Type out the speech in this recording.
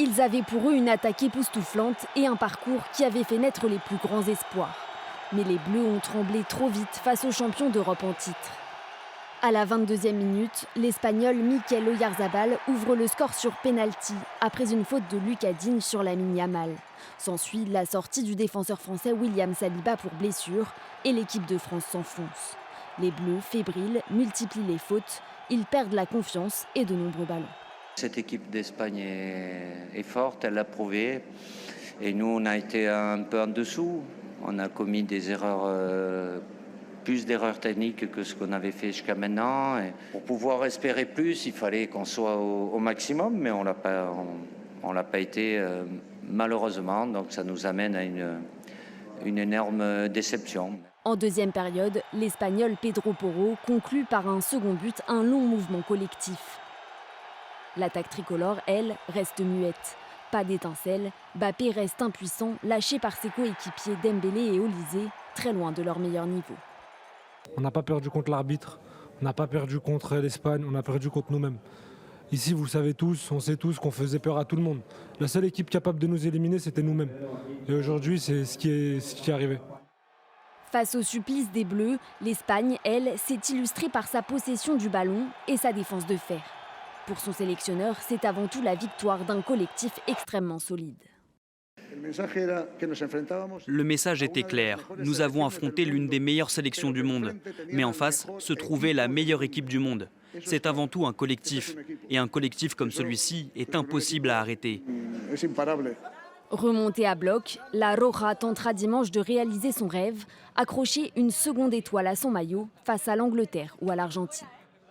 Ils avaient pour eux une attaque époustouflante et un parcours qui avait fait naître les plus grands espoirs. Mais les Bleus ont tremblé trop vite face aux champions d'Europe en titre. À la 22e minute, l'Espagnol Mikel Oyarzabal ouvre le score sur pénalty après une faute de Lucas Digne sur Lamine Yamal. S'ensuit la sortie du défenseur français William Saliba pour blessure et l'équipe de France s'enfonce. Les Bleus, fébriles, multiplient les fautes, ils perdent la confiance et de nombreux ballons. Cette équipe d'Espagne est forte, elle l'a prouvé. Et nous, on a été un peu en dessous. On a commis des erreurs, plus d'erreurs techniques que ce qu'on avait fait jusqu'à maintenant. Et pour pouvoir espérer plus, il fallait qu'on soit au maximum, mais on l'a pas été malheureusement. Donc ça nous amène à une énorme déception. En deuxième période, l'Espagnol Pedro Porro conclut par un second but un long mouvement collectif. L'attaque tricolore, elle, reste muette. Pas d'étincelle, Mbappé reste impuissant, lâché par ses coéquipiers Dembélé et Olysée, très loin de leur meilleur niveau. On n'a pas perdu contre l'arbitre, on n'a pas perdu contre l'Espagne, on a perdu contre nous-mêmes. Ici, vous le savez tous, on sait tous qu'on faisait peur à tout le monde. La seule équipe capable de nous éliminer, c'était nous-mêmes. Et aujourd'hui, c'est ce qui est arrivé. Face au supplice des Bleus, l'Espagne, elle, s'est illustrée par sa possession du ballon et sa défense de fer. Pour son sélectionneur, c'est avant tout la victoire d'un collectif extrêmement solide. Le message était clair. Nous avons affronté l'une des meilleures sélections du monde. Mais en face se trouvait la meilleure équipe du monde. C'est avant tout un collectif. Et un collectif comme celui-ci est impossible à arrêter. Remontée à bloc, la Roja tentera dimanche de réaliser son rêve, accrocher une seconde étoile à son maillot face à l'Angleterre ou à l'Argentine.